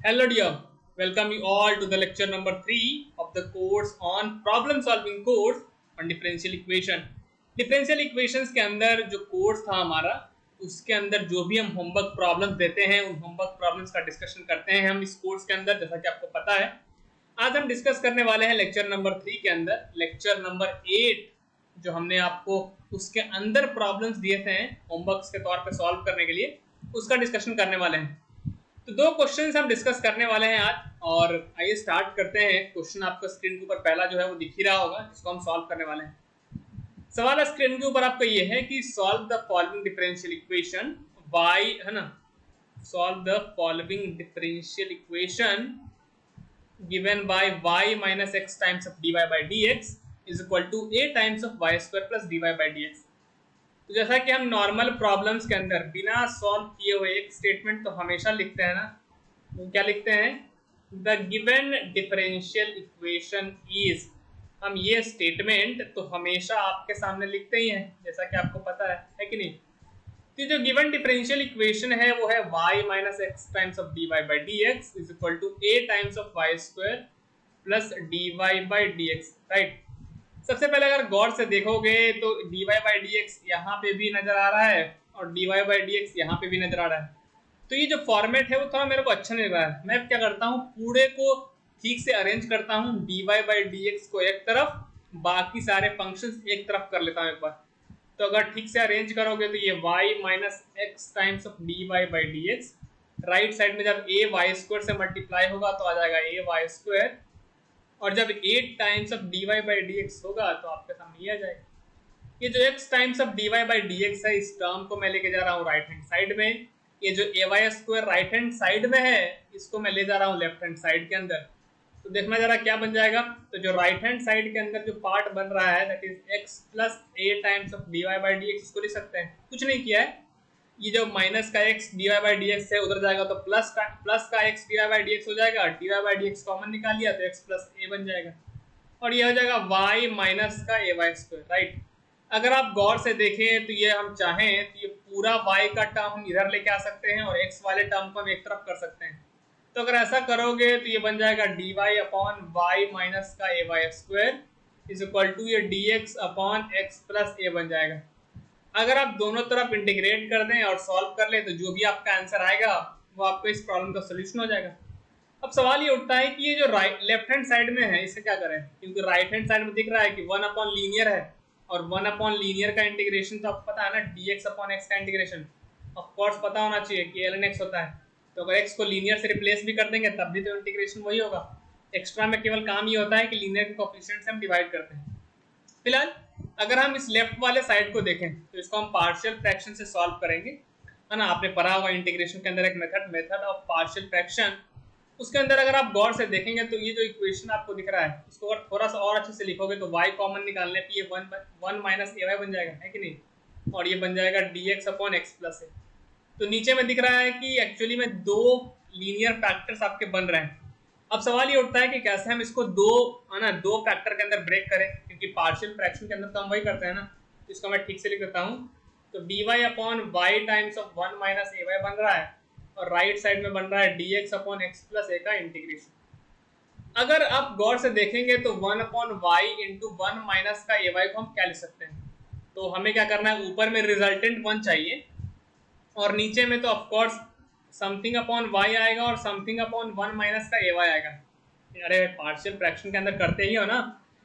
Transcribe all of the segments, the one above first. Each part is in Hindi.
Hello dear, welcome you all to the lecture number 3 of the course on problem solving course on differential equation. Differential equations के अंदर जो कोर्स था हमारा उसके अंदर जो भी हम होमवर्क प्रॉब्लम्स देते हैं उन होमवर्क प्रॉब्लम्स का डिस्कशन करते हैं हम इस कोर्स के अंदर, जैसा कि आपको पता है। आज हम डिस्कस करने वाले हैं लेक्चर नंबर 3 के अंदर लेक्चर नंबर 8 जो हमने आपको उसके अंदर प्रॉब्लम्स दिए थे होमवर्क्स के तौर पे सॉल्व करने के लिए, उसका डिस्कशन करने वाले हैं। तो दो क्वेश्चंस हम डिस्कस करने वाले हैं आज, और आइए स्टार्ट करते हैं। क्वेश्चन आपको स्क्रीन के ऊपर पहला जो है वो दिख ही रहा होगा, जिसको हम सॉल्व करने वाले हैं। सवाल स्क्रीन के ऊपर आपको ये है कि solve the following differential equation y, है ना, solve the following differential equation given by y minus x times of dy by dx is equal to a times of y square plus dy by dx। तो जैसा कि हम नॉर्मल प्रॉब्लम्स के अंदर बिना सॉल्व किए हुए एक स्टेटमेंट तो हमेशा लिखते हैं ना, वो क्या लिखते हैं, the given differential equation is. हम ये स्टेटमेंट तो हमेशा आपके सामने लिखते ही हैं, जैसा कि आपको पता है कि नहीं। तो जो गिवन डिफरेंशियल इक्वेशन है वो है y minus x times of dy by dx is equal to a times of y square plus dy by dx, right. सबसे पहले अगर गौर से देखोगे तो dy बाई dx यहाँ पे भी नजर आ रहा है और dy बाई dx यहाँ पे भी नजर आ रहा है। तो ये जो फॉर्मेट है वो थोड़ा मेरे को अच्छा नहीं लग रहा है। मैं क्या करता हूँ, पूरे को ठीक से अरेंज करता हूँ, dy बाई dx को एक तरफ, बाकी सारे फंक्शंस एक तरफ कर लेता हूँ एक बार। तो अगर ठीक से अरेंज करोगे तो ये y minus x times of dy by dx, right side में जब a y स्क्वायर से मल्टीप्लाई होगा तो आ जाएगा a y स्क्वायर, और जब 8 times of dy by dx होगा तो आपके सामने ये आ जाएगा। ये जो x times of dy by dx है, इस टर्म को मैं लेके जा रहा हूँ राइट हैंड साइड में। ये जो ay square right hand side में है, इसको मैं ले जा रहा हूँ लेफ्ट हैंड साइड के अंदर। तो देखना जरा क्या बन जाएगा। तो जो राइट हैंड साइड के अंदर जो पार्ट बन रहा है that is x plus a times of dy by dx, इसको लिख सकते हैं, कुछ नहीं किया है। ये जो माइनस का x dy बाई dx है उधर जाएगा तो प्लस का x dy बाई dx हो जाएगा, dy बाई dx कॉमन निकाल लिया तो x प्लस a बन जाएगा, और ये हो जाएगा y माइनस का ay स्क्वायर, राइट। अगर आप गौर से देखें तो ये हम चाहें तो ये पूरा y का टर्म हम इधर लेके आ सकते हैं और x वाले टर्म को हम एक तरफ कर सकते हैं। तो अगर ऐसा करोगे तो ये बन जाएगा dy अपॉन y माइनस का ay square is equal to ये dx upon x plus a बन जाएगा। अगर आप दोनों तरफ इंटीग्रेट कर दें और सॉल्व कर ले तो जो भी आपका आंसर आएगा वो आपको इस प्रॉब्लम का सोल्यूशन हो जाएगा। अब सवाल ये उठता है कि ये जो लेफ्ट हैंड साइड में है इसे क्या करें, क्योंकि राइट हैंड साइड में दिख रहा है कि 1 अपॉन लीनियर है, और 1 अपॉन लीनियर का इंटीग्रेशन तो आपको पता है ना, dx अपॉन x का इंटीग्रेशन ऑफ कोर्स पता होना चाहिए कि ln x होता है। तो अगर x को लीनियर से रिप्लेस भी कर देंगे तब भी तो इंटीग्रेशन वही होगा। एक्स्ट्रा में केवल काम ये होता है कि लीनियर के कोएफिशिएंट से हम डिवाइड करते हैं। फिलहाल अगर हम इस लेफ्ट वाले साइड को देखें तो इसको हम पार्शियल फ्रैक्शन से सॉल्व करेंगे, है ना। आपने पढ़ा होगा इंटीग्रेशन के अंदर एक मेथड ऑफ पार्शियल फ्रैक्शन, उसके अंदर अगर आप गौर से देखेंगे तो ये जो इक्वेशन आपको दिख रहा है इसको अगर थोड़ा सा और अच्छे से लिखोगे तो y कॉमन निकालने पे ये 1 माइनस ay बन जाएगा, है कि नहीं, और ये बन जाएगा dx upon x plus a। तो नीचे में दिख रहा है कि एक्चुअली में दो लीनियर फैक्टर्स आपके बन रहे हैं। अब सवाल ये उठता है कि कैसे हम इसको दो फैक्टर के अंदर ब्रेक करें, क्योंकि पार्शियल फ्रैक्शन के अंदर तो हम वही करते हैं ना। इसको मैं ठीक से लिख देता हूँ। तो dy upon y times of 1 minus ay बन रहा है, और राइट साइड में बन रहा है dx upon x plus a का इंटीग्रेशन। अगर आप गौर से देखेंगे तो 1 अपॉन y इंटू 1 माइनस का ay को हम क्या लिख सकते हैं। तो हमें क्या करना है, ऊपर में रिजल्टेंट 1 चाहिए और नीचे में तो ऑफकोर्स समथिंग अपॉन y आएगा और समथिंग अपॉन 1 माइनस का ay आएगा। अरे पार्शियल फ्रैक्शन के अंदर करते ही हो ना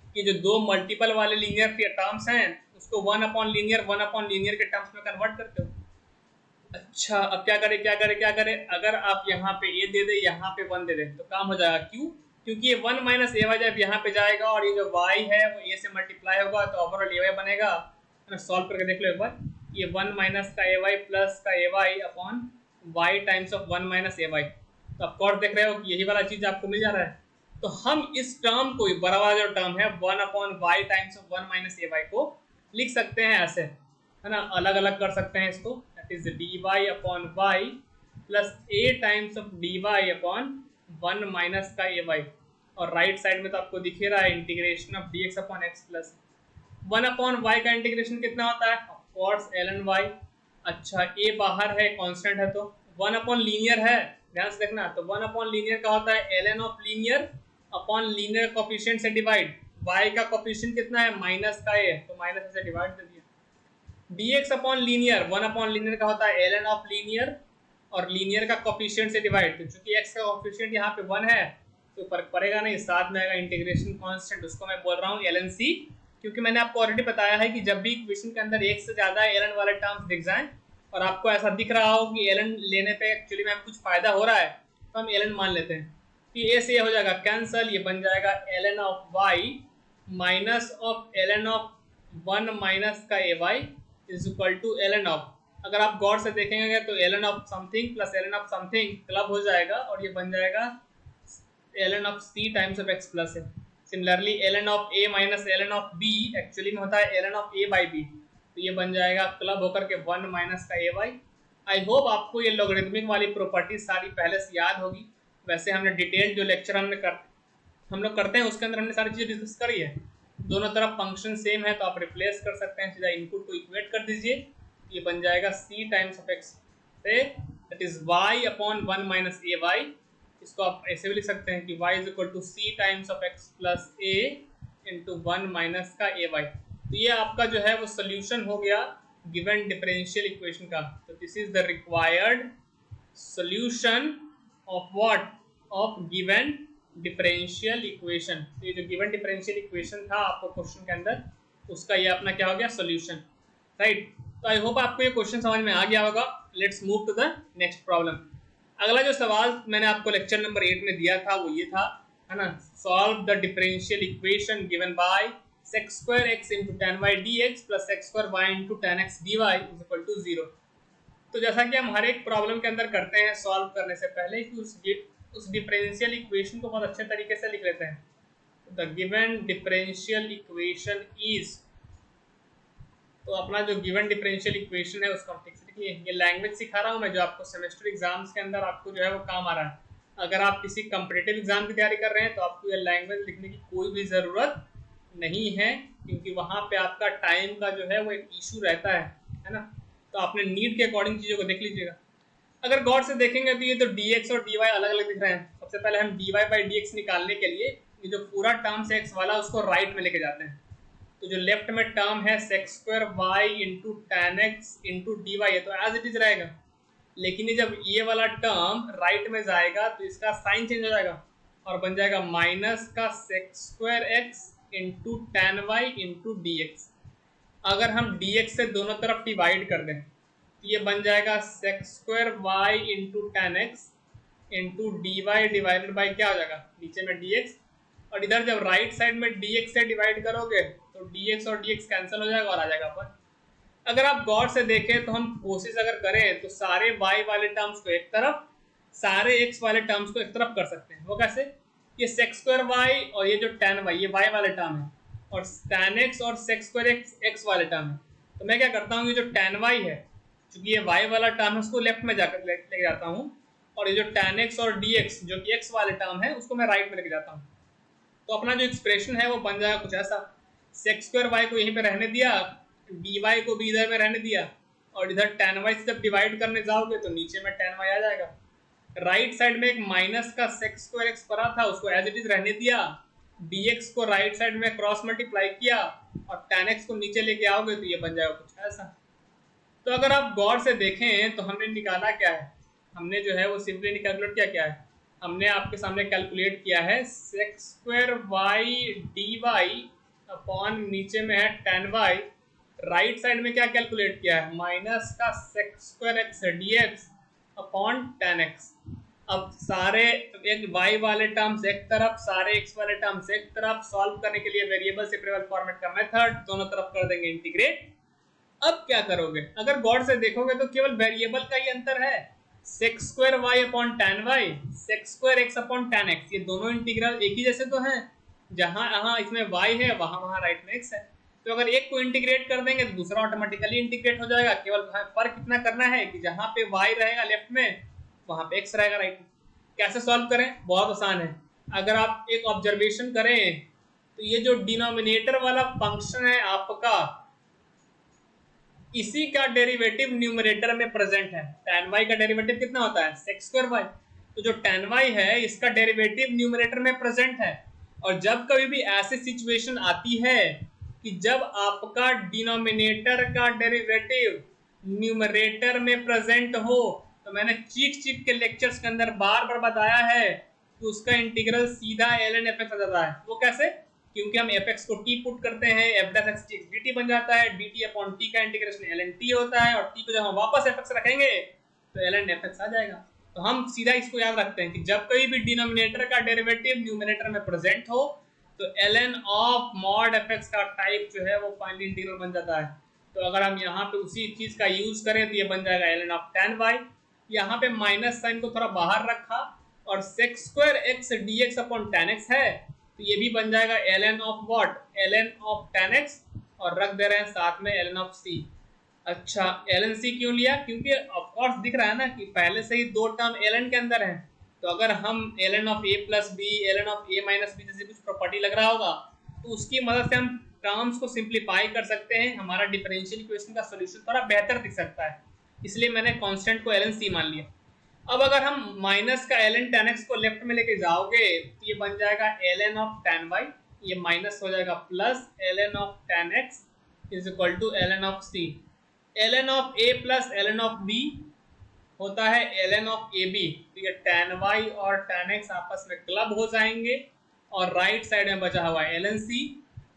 कि जो दो मल्टीपल वाले लीनियर टर्म्स हैं उसको 1 अपॉन लीनियर के टर्म्स में कन्वर्ट करते हो। अच्छा, अब क्या करें, अगर आप यहाँ पे a दे दे, यहाँ पे 1 दे दे तो काम हो जाएगा। क्यों? क्योंकि ये 1 माइनस ay जब यहाँ पे जाएगा और ये जो y है वो a से मल्टीप्लाई होगा तो ओवरऑल ay बनेगा। सॉल्व करके देख लो एक बार, ये 1 माइनस का ay प्लस का ay upon y times of 1 minus ay। तो ऑफ कोर्स देख रहे हो कि यही वाला चीज आपको मिल जा रहा है। तो हम इस टर्म को, बड़ा वाला जो टर्म है 1 upon y times of 1 minus ay को लिख सकते हैं ऐसे, है ना, अलग अलग कर सकते हैं इसको, that is dy upon y plus a times of dy upon 1 minus का ay, और राइट साइड में तो आपको दिख ही रहा है integration of dx upon x plus 1 upon y का इंटीग्रेशन कितना होता है, ऑफ कोर्स ln y। अच्छा, a बाहर है, कांस्टेंट है तो 1 अपॉन लीनियर है ध्यान से देखना। तो 1 अपॉन लीनियर का होता है ln of linear upon linear coefficient से डिवाइड। y का कोफिशिएंट कितना है, माइनस का है, तो माइनस से डिवाइड कर दिया। dx upon linear, 1 upon linear का होता है ln ऑफ लीनियर और लीनियर का कोफिशिएंट से डिवाइड। तो चूंकि x का कोफिशिएंट यहाँ पे 1 है तो फर्क पड़ेगा नहीं, साथ में आएगा इंटीग्रेशन कांस्टेंट, उसको मैं बोल रहा हूँ ln c, क्योंकि मैंने आपको ऑलरेडी बताया है कि जब भी इक्वेशन के अंदर एक से ज्यादा ln वाले टर्म्स दिख जाएं और आपको ऐसा दिख रहा हो कि ln लेने पे एक्चुअली में कुछ फायदा हो रहा है तो हम ln मान लेते हैं। तो ये से ये हो जाएगा कैंसल, ये बन जाएगा ln of y minus of ln of 1 minus का ay is equal to ln of, अगर आप गौर से देखेंगे तो ln of something plus ln of something club हो जाएगा और ये बन जाएगा ln of c times of x plus है। Similarly ln of a minus ln of b actually में होता है ln of a by b, तो ये बन जाएगा क्लब होकर के 1 माइनस का ay। आई होप आपको ये लॉगरिथमिक वाली प्रॉपर्टी सारी पहले से याद होगी। वैसे हमने डिटेल जो लेक्चर हम लोग करते हैं उसके अंदर हमने सारी चीज़ें डिस्कस करी है। दोनों तरफ फंक्शन सेम है तो आप रिप्लेस कर सकते हैं, सीधा इनपुट को इक्वेट कर दीजिए, ये बन जाएगा c टाइम्स ऑफ x से that is y upon 1 minus a y. इसको आप ऐसे भी लिख सकते हैं कि y is equal to c times of x plus a into 1 minus का ए वाई। तो ये आपका जो है वो सोल्यूशन हो गया गिवन डिफरेंशियल इक्वेशन का। तो this is the required solution of what, of given differential equation. तो ये जो गिवन डिफरेंशियल इक्वेशन था आपको क्वेश्चन के अंदर, उसका ये अपना क्या हो गया, सोल्यूशन, राइट। तो आई होप आपको ये क्वेश्चन समझ में आ गया होगा। Let's move to the next problem. अगला जो सवाल मैंने आपको लेक्चर नंबर 8 में दिया था वो ये था, है ना, solve the differential equation given bye sec square x into tan y dx plus sec square y into tan x dy is equal to 0। तो जैसा कि हम हर एक प्रॉब्लम के अंदर करते हैं सॉल्व करने से पहले कि उस डिफरेंशियल इक्वेशन को बहुत अच्छे तरीके से लिख लेते हैं। The given differential equation is, तो अपना जो गिवन डिफरेंशियल इक्वेशन है उसको हम ठीक से लिखिए। ये लैंग्वेज सिखा रहा हूँ मैं जो आपको सेमेस्टर एग्जाम्स के अंदर आपको जो है वो काम आ रहा है। अगर आप किसी कम्पिटिटिव एग्जाम की तैयारी कर रहे हैं तो आपको ये लैंग्वेज लिखने की कोई भी ज़रूरत नहीं है, क्योंकि वहाँ पे आपका टाइम का जो है वो एक इशू रहता है ना। तो आपने नीड के अकॉर्डिंग चीज़ों को देख लीजिएगा। अगर गौर से देखेंगे तो ये तो dx और dy अलग अलग दिख रहे हैं। सबसे पहले हम dy बाई dx निकालने के लिए ये जो पूरा टर्म से x वाला उसको राइट में लेके जाते हैं। तो जो लेफ्ट में टर्म है sec square y into tan x into d y है तो एज इट इज रहेगा, लेकिन ये जब ये वाला टर्म राइट में जाएगा तो इसका साइन चेंज हो जाएगा और बन जाएगा माइनस का sec square x into tan y into d x. अगर हम dx से दोनों तरफ डिवाइड कर दें तो ये बन जाएगा sec square y into tan x into d y divided by क्या हो जाएगा, नीचे में dx, और इधर जब राइट साइड में dx से डिवाइड करोगे तो dx और dx कैंसिल हो जाएगा और आ जाएगा अपन। अगर आप गौर से देखें तो हम कोशिश अगर करें तो सारे y वाले टर्म्स को एक तरफ, सारे x वाले टर्म्स को एक तरफ कर सकते हैं। वो कैसे, ये sec स्क्वायर y और ये जो tan y, ये y वाले टर्म है, और tan x और sec स्क्वायर x वाले टर्म है। तो मैं क्या करता हूँ, ये जो tan y है क्योंकि ये y वाला टर्म है उसको लेफ्ट में जाकर लेके जाता हूँ, और ये जो tan x और dx जो कि x वाले टर्म है उसको मैं राइट में लेके जाता हूँ। तो अपना जो एक्सप्रेशन है वो बन जाएगा कुछ ऐसा, sec स्क्वायर y को यहीं पे रहने दिया, dy को भी इधर में रहने दिया, और इधर tan y से जब डिवाइड करने जाओगे तो नीचे में tan y आ जाएगा। राइट साइड में एक माइनस का sec स्क्वायर x पड़ा था उसको एज इट इज रहने दिया, dx को राइट साइड में क्रॉस मल्टीप्लाई किया और tan x को नीचे लेके आओगे तो ये बन जाएगा कुछ ऐसा। तो अगर आप गौर से देखें तो हमने निकाला क्या है, हमने जो है वो सिंपली कैलकुलेट किया क्या है, हमने आपके सामने कैलकुलेट किया है sec square y dy upon नीचे में है tan y, राइट साइड में क्या कैलकुलेट किया है, माइनस का sec square x dx upon tan x। अब सारे एक y वाले टर्म्स एक तरफ, सारे x वाले टर्म्स एक तरफ, सॉल्व करने के लिए वेरिएबल सेपरेबल फॉर्मेट का मेथड, दोनों तरफ कर देंगे इंटीग्रेट। अब क्या करोगे, अगर गौर से देखोगे तो केवल वेरिएबल का ही अंतर है, sec square y upon tan y, sec square x upon tan x, ये दोनों इंटीग्रल एक ही जैसे तो हैं, जहां इसमें y है वहां राइट में x है। तो अगर एक को इंटीग्रेट कर देंगे तो दूसरा ऑटोमेटिकली इंटीग्रेट हो जाएगा। केवल फर्क इतना करना है कि जहां पे y रहेगा लेफ्ट में वहां पे x रहेगा राइट में। कैसे सॉल्व करें, बहुत आसान है। अगर आप एक ऑब्जर्वेशन करें तो ये जो डिनोमिनेटर वाला फंक्शन है आपका, इसी का डेरिवेटिव न्यूमरेटर में प्रेजेंट है। tan y का डेरिवेटिव कितना होता है, sec स्क्वायर y, तो जो tan y है इसका डेरिवेटिव न्यूमरेटर में प्रेजेंट है, और जब कभी भी ऐसी सिचुएशन आती है कि जब आपका डिनोमिनेटर का डेरिवेटिव न्यूमरेटर में प्रेजेंट हो, तो मैंने चीख के लेक्चर्स के अंदर बार बार बताया है कि उसका इंटीग्रल सीधा ln fx आ जाता है। वो कैसे? क्योंकि हम fx को t पुट करते हैं, f dash x dx dt बन जाता है, dt अपॉन t का इंटीग्रेशन ln t होता है, और t को जब हम वापस fx रखेंगे तो ln fx आ जाएगा। तो हम सीधा इसको याद रखते हैं कि जब कभी भी डिनोमिनेटर का डेरिवेटिव न्यूमरेटर में प्रेजेंट हो तो ln ऑफ मॉड fx का टाइप जो है वो फाइनली इंटीग्रल बन जाता है। तो अगर हम यहाँ पे उसी चीज का यूज करें तो ये बन जाएगा ln ऑफ tan y। यहाँ पे माइनस साइन को थोड़ा बाहर रखा और sec square x dx upon tan x है, तो ये भी बन जाएगा ln of what, ln of tan x, और रख दे रहे हैं साथ में ln ऑफ c। अच्छा, ln c क्यों लिया? क्योंकि ऑफ कोर्स दिख रहा है ना कि पहले से ही दो टर्म ln के अंदर है, तो अगर हम ln of a plus b, ln of a minus b जैसे कुछ प्रॉपर्टी लग रहा होगा तो उसकी मदद से हम टर्म्स को सिंप्लीफाई कर सकते हैं, हमारा डिफरेंशियल इक्वेशन का सॉल्यूशन थोड़ा बेहतर दिख सकता है, इसलिए मैंने कांस्टेंट को ln c मान लिया। अब अगर हम माइनस का ln tan x को लेफ्ट में लेके जाओगे तो ये बन जाएगा ln ऑफ tan y, ये माइनस हो जाएगा plus ln of tan x is equal to ln of c। ln of a plus ln of b होता है ln ऑफ ab, तो ये tan y और tan x आपस में क्लब हो जाएंगे, और राइट साइड में बचा हुआ है ln c।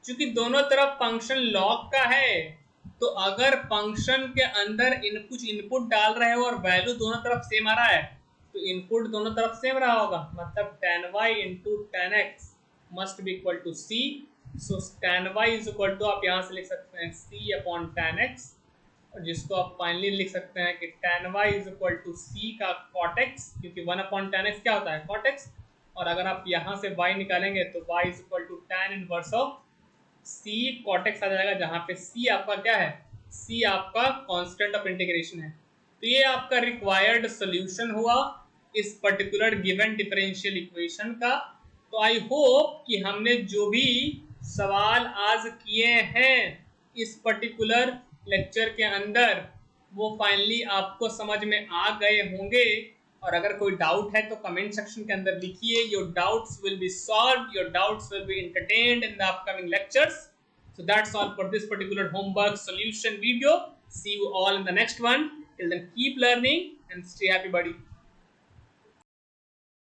चूंकि दोनों तरफ फंक्शन log का है, तो अगर फंक्शन के अंदर कुछ इनपुट डाल रहे हो और वैल्यू दोनों तरफ सेम आ रहा है तो इनपुट दोनों तरफ सेम रहा होगा, मतलब tan y into tan x must be equal to c। So tan y is equal to आप यहाँ से लिख सकते हैं c अपॉन tan x, और जिसको आप फाइनली लिख सकते हैं कि tan y is equal to c का cot x, क्योंकि 1 अपॉन tan x क्या होता है, cot x, और अगर आप यहाँ से y निकालेंगे तो y is equal to tan inverse of c cot x आ जाएगा, जहाँ पे c आपका क्या है, c आपका कांस्टेंट ऑफ इंटीग्रेशन है। तो ये आपका रिक्वायर्ड सॉल्यूशन हुआ इस पर्टिकुलर गिवन डिफरेंशियल इक्वेशन का। तो आई होप कि हमने जो भी सवाल आज किए हैं इस पर्टिकुलर लेक्चर के अंदर वो फाइनली आपको समझ में आ गए होंगे, और अगर कोई डाउट है तो कमेंट सेक्शन के अंदर लिखिए। Your doubts will be solved, your doubts will be entertained in the upcoming lectures. So that's all for this particular homework solution video. See you all in the next one. Till then, keep learning and stay happy, buddy.